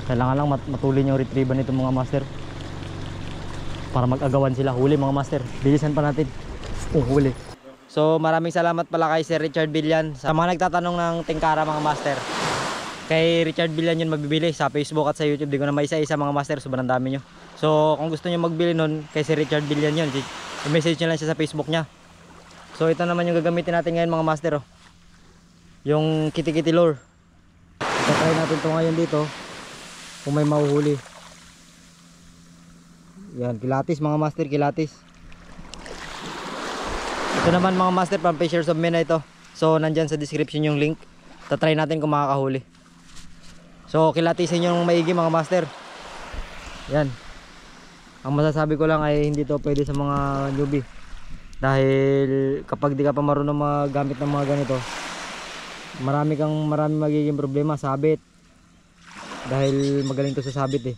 Kailangan lang matulin yung retrieval nito mga master para mag-agawan sila. Huli mga master, bilisan pa natin. Huli. So maraming salamat pala kay Sir Richard Villan sa mga nagtatanong ng tingkara mga master. Kay Richard Villan yun mabibili sa Facebook at sa YouTube. Di ko na maisa-isa mga master, sobrang dami nyo. So kung gusto nyo magbili nun kay Sir Richard Villan yun, i-message nyo lang siya sa Facebook nya. So ito naman yung gagamitin natin ngayon mga master, oh. Yung kitty-kitty lure. Itatry natin ito ngayon dito kung may mahuhuli. Yan, kilatis mga master, kilatis. Ito naman mga master, pang Fishers of Mena ito. So nandyan sa description yung link. Tatry natin kung makakahuli. So kilatisin yung maigi mga master. Yan. Ang masasabi ko lang ay hindi to pwede sa mga newbie. Dahil kapag di ka pa marunong magamit ng mga ganito, marami magiging problema, sabit. Dahil magaling to sa sabit eh.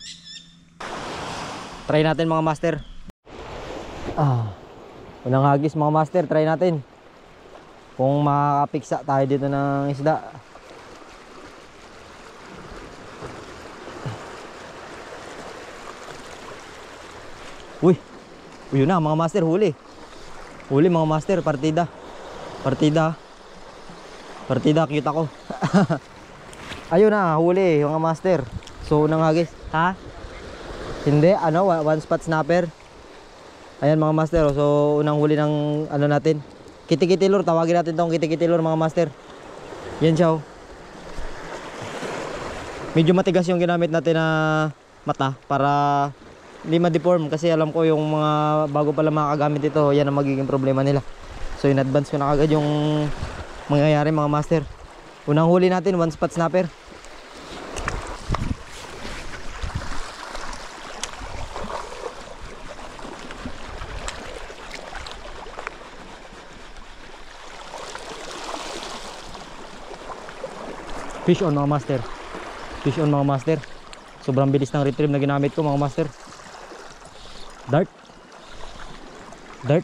Try natin mga master. Unang hagis mga master, try natin kung makakapiksa tayo dito ng isda. Uy, yun na mga master, huli. Huli mga master, partida. Partida, cute ako. Ayun na, huli mga master. So unang hagis, ha? Hindi, ano, one spot snapper. Ayan mga master, so unang huli ng ano natin, kitty-kitty lure, tawagin natin tong kitty-kitty lure mga master. Yan siya, oh. Medyo matigas yung ginamit natin na mata para hindi ma-deform, kasi alam ko yung mga bago pala makagamit ito, yan ang magiging problema nila. So in advance ko na kagad yung mangyayari mga master. Unang huli natin, one spot snapper. Fish on mga master. Fish on mga master. Sobrang bilis ng retrieve na ginamit ko mga master. Dart. Dart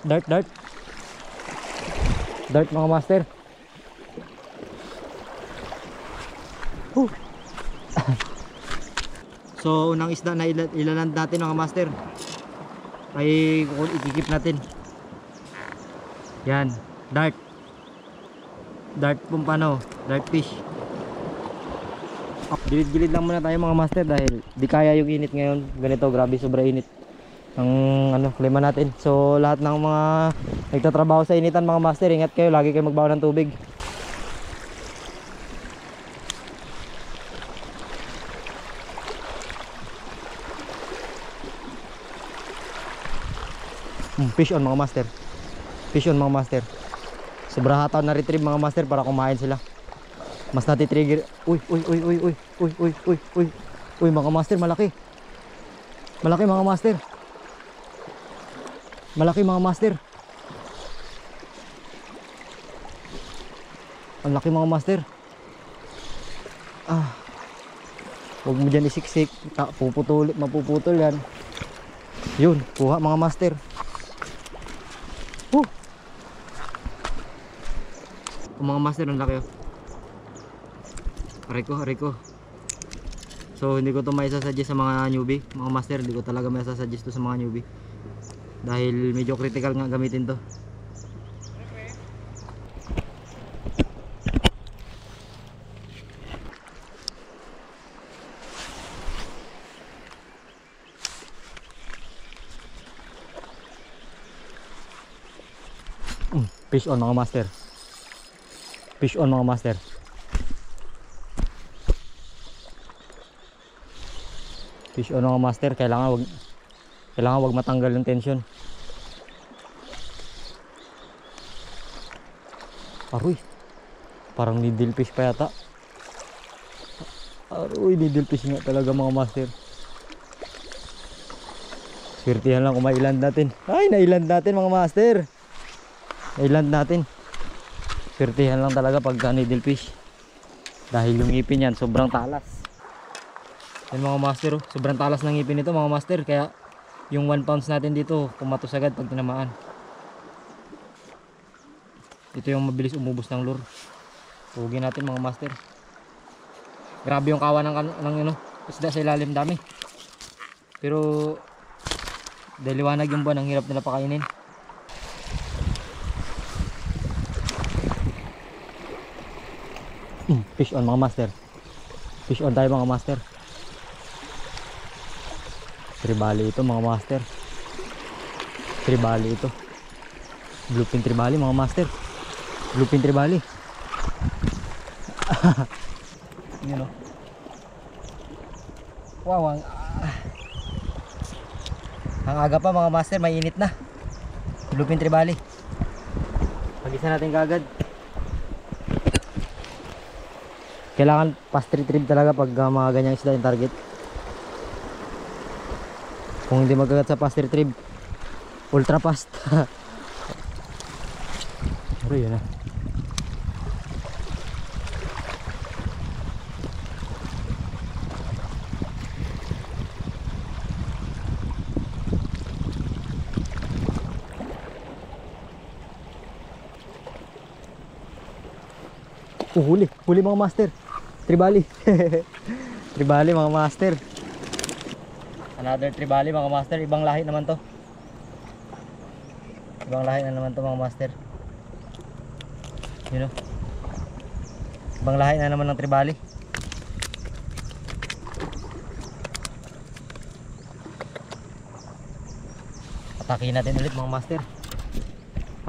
mga master. So unang isda na ilaland natin mga master ay ikikip natin. Yan, dart pumpano, dart fish. Gilid-gilid lang muna tayo mga master dahil di kaya yung init ngayon. Ganito, grabe, sobra init ang klima natin. So lahat ng mga nagtatrabaho sa initan mga master, ingat kayo, lagi kayo magbaon ng tubig. Fish on mga master. Fish on mga master. Sobra hataw na retrieve mga master para kumain sila. Mas nati-trigger. Uy, mga master, malaki. Malaki mga master. Malaki mga master. Ang laki mga master. Huwag mo dyan isiksik. Mapuputol yan. Yun, kuha mga master. Mga master, ang laki, oh. Aray ko. So hindi ko to maisasuggest sa mga newbie mga master, hindi ko talaga maisasuggest to sa mga newbie dahil medyo critical nga gamitin to. Fish on mga master. Fish on mga master. Fish on mga master, kailangan wag matanggal yung tension. Aroy, parang needle fish pa yata. Aroy, needle fish nga talaga mga master. Swertihan lang kung mailand natin. Ay, nailand natin mga master. Nailand natin. Swertihan lang talaga pagka needle fish. Dahil yung ngipin yan sobrang talas. Yan mga master, oh. Sobrang talas ng ngipin nito mga master, kaya yung 1 pounds natin dito kumatos agad pag tinamaan. Ito yung mabilis umubos ng lure. Pugi natin mga master. Grabe yung kawa ng isda sa ilalim, dami. Pero dahil liwanag yung buwan, ang hirap nila pakainin. Fish on mga master. Fish on tayo mga master. Tribali ito mga master. Tribali ito. Bluefin tribali mga master. Bluefin tribali. Yun o. Wow, ang aga pa mga master, may init na. Bluefin tribali. Pag-isa natin kagad. Kailangan fast retrieve talaga pag mga ganyang isda yung target. Kung hindi magagat sa fast retrieve, ultra fast. Pero yun na. Huli mga master. Tribali. Tribali mga master. Another tribali mga master. Ibang lahi naman to. Ibang lahi na naman to mga master. You know? Ibang lahi na naman ng tribali. Atakin natin ulit mga master.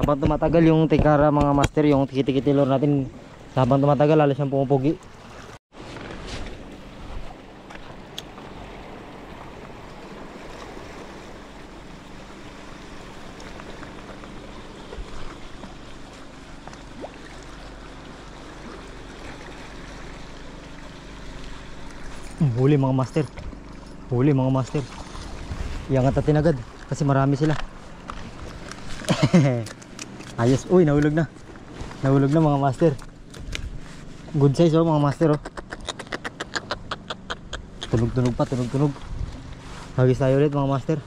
Habang tumatagal yung tikara mga master, yung tiki-tiki-tilor natin, habang tumatagal lalo siyang pumupugi. Huli mga master. Huli mga master. Iangat natin agad kasi marami sila. Ayos. Uy, nahulog na. Nahulog na mga master. Good size oh mga master oh. Tunog-tunog pa, tunog-tunog. Hagis tayo ulit mga master.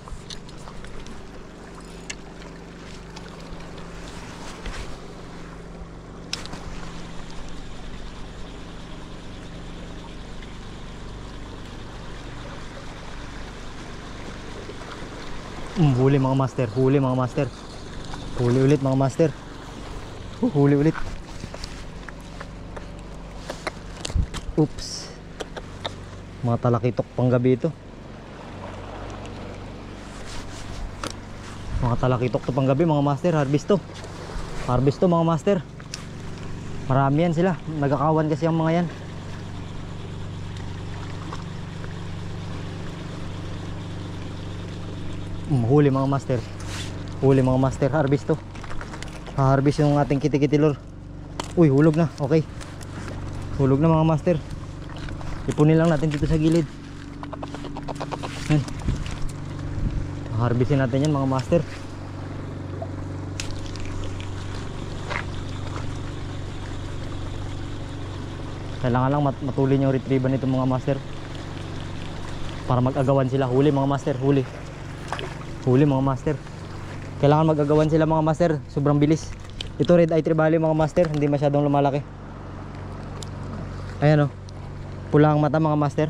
Huli mga master, huli mga master. Huli ulit mga master. Huli ulit. Oops. Mga talakitok pang gabi ito. Mga talakitok to pang gabi mga master. Harvest to. Harvest to mga master. Marami yan sila. Nagkakawan kasi ang mga yan. Huli mga master. Huli mga master. Harvest to. Harvest yung ating kiti-kitilor. Uy, hulog na. Okay. Hulog na mga master. Ipunin lang natin dito sa gilid. Yan. Harvestin natin yan mga master. Kailangan lang matulin yung retrieval nito mga master para mag-agawan sila. Huli mga master. Huli. Huli mga master. Kailangan mag-agawan sila mga master. Sobrang bilis. Ito red eye tribali mga master. Hindi masyadong lumalaki. Ayan o. Pula ang mata mga master.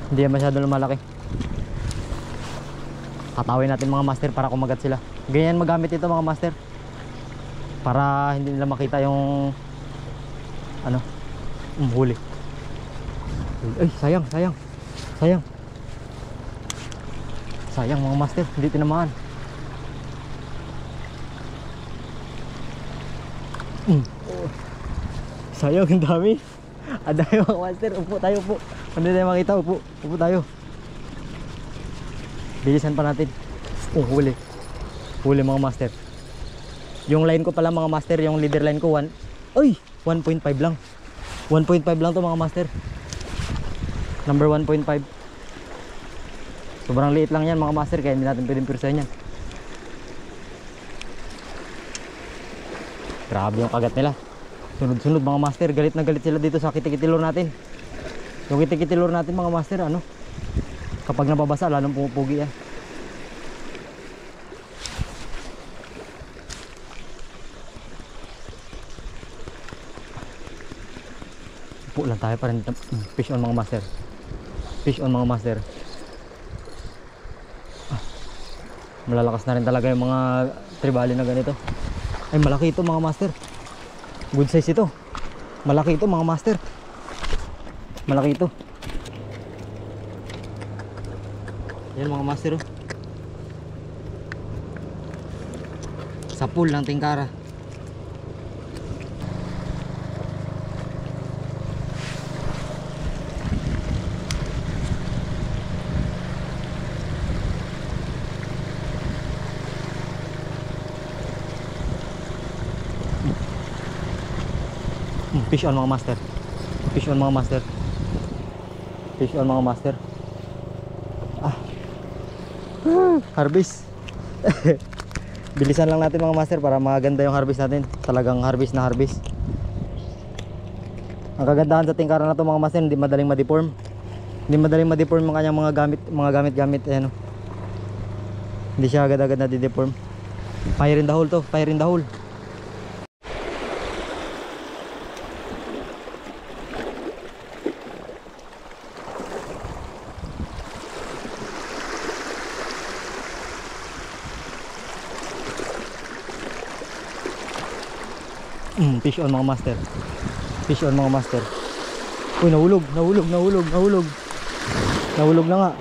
Hindi masyadong lumalaki. Tatawin natin mga master para kumagat sila. Ganyan magamit ito mga master, para hindi nila makita yung ano, huli. Ay, sayang, sayang. Sayang. Sayang mga master, hindi tinamaan. Sayang, ang dami. Ang dami mga master. Upo tayo, upo. Hindi tayo makita, upo. Upo tayo. Bilisan pa natin. Huli. Huli mga master. Yung line ko pala mga master, yung leader line ko 1.5 lang. 1.5 lang to mga master. Number 1.5. Sobrang liit lang yan mga master, kaya hindi natin pwedeng pirsahin yan. Grabe yung kagat nila. Sunod-sunod mga master. Galit na galit sila dito sa kitikitilor natin. Yung kitikitilor natin mga master, ano, kapag nababasa lalong pumupugi yan. Upo lang tayo para hindi fish on mga master. Fish on mga master. Malalakas na rin talaga yung mga tribali na ganito. Ay malaki ito mga master. Good size ito. Malaki ito mga master. Malaki ito. Yan mga master oh. Sa pool ng tingkara. Fish on mga master. Fish on mga master. Fish on mga master. Harvest. Bilisan lang natin mga master para maganda yung harvest natin. Talagang harvest na harvest. Ang kagandahan sa tingkara na to mga master, hindi madaling ma-deform. Hindi madaling ma-deform ang kanyang mga gamit ayan, oh. Hindi siya agad-agad na di-deform. Fire in the hole to, fire in the hole. Fish on mga master. Fish on mga master. Uy, nahulog na nga.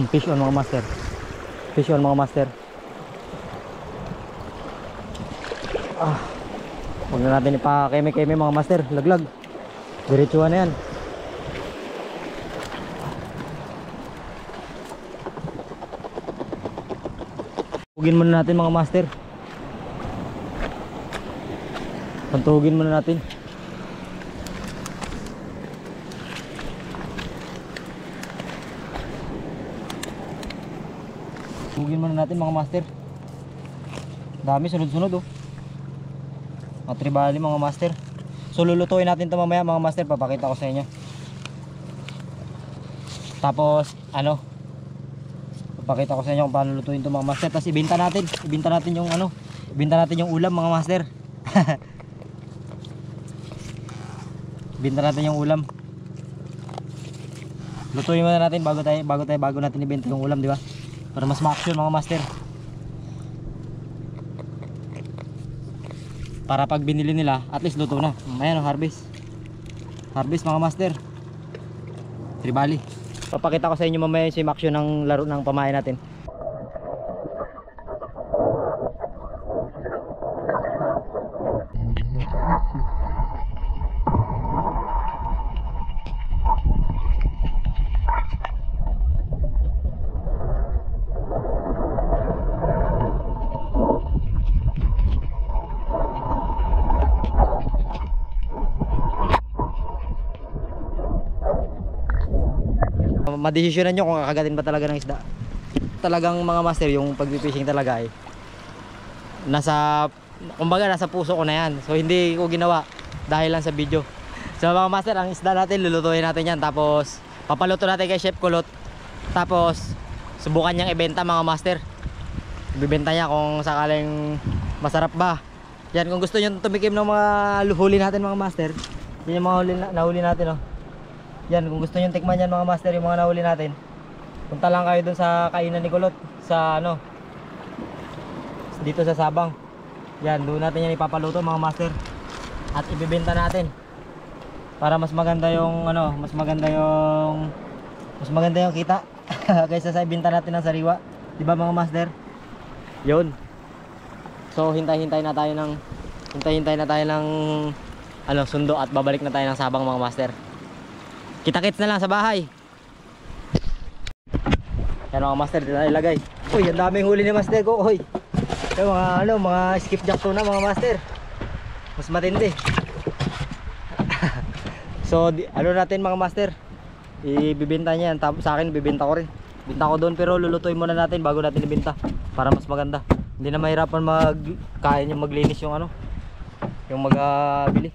Fish on mga master. Fish on mga master. Huwag na natin ipakeme-keme mga master. Laglag. Diretsuhan na yan. Pantugin muna natin mga master. Pantugin muna natin. Pantugin muna natin mga master. Dami sunod-sunod oh. Mga tribali mga master. So lulutuin natin ito mamaya mga master. Papakita ko sa inyo. Tapos ano, papakita ko sa inyo kung paano lutuin ito mga master. Tapos ibenta natin. Ibenta natin yung ano, ibenta natin yung ulam mga master. Ibenta natin yung ulam. Lutuin muna natin bago natin ibenta yung ulam, di ba? Para mas ma-action mga master. Para pag binili nila, at least luto na. Ayan, harvest. Harvest mga master. Tribali. Papakita ko sa inyo mamaya yung action ng laro ng pamain natin. Madesisyonan nyo kung kakagatin ba talaga ng isda. Talagang mga master, yung pag-fishing talaga ay kumbaga nasa puso ko na yan. So hindi ko ginawa dahil lang sa video. So mga master, ang isda natin lulutuin natin yan. Tapos papaluto natin kay Chef Kulot. Tapos subukan niyang ibenta mga master. Ibibenta niya kung sakaling masarap ba. Yan, kung gusto nyo tumikim ng mga huli natin mga master. Yan yung mga nahuli natin oh. Yan, kung gusto nyo tikman yan mga master, yung mga nahuli natin, punta lang kayo dun sa kainan ni Kulot, sa ano, dito sa Sabang. Yan, doon natin yan ipapaluto mga master. At ibibenta natin para mas maganda yung ano, mas maganda yung kita kaysa sa ibenta natin ng sariwa, di ba mga master? Yun. So hintay-hintay na tayo ng ano, sundo at babalik na tayo ng Sabang mga master. Kita-kits na lang sa bahay. Yan mga master, dito na ilagay. Uy, ang daming huli ni master ko. Uy, yung mga ano, mga skipjack tuna mga master. Mas matindi. So ano natin mga master, ibibenta niya yan. Sa akin ibibenta ko rin. Binta ko doon, pero lulutuin muna natin bago natin ibenta para mas maganda. Hindi na mahirapan magkain yung maglinis yung ano, yung magbili.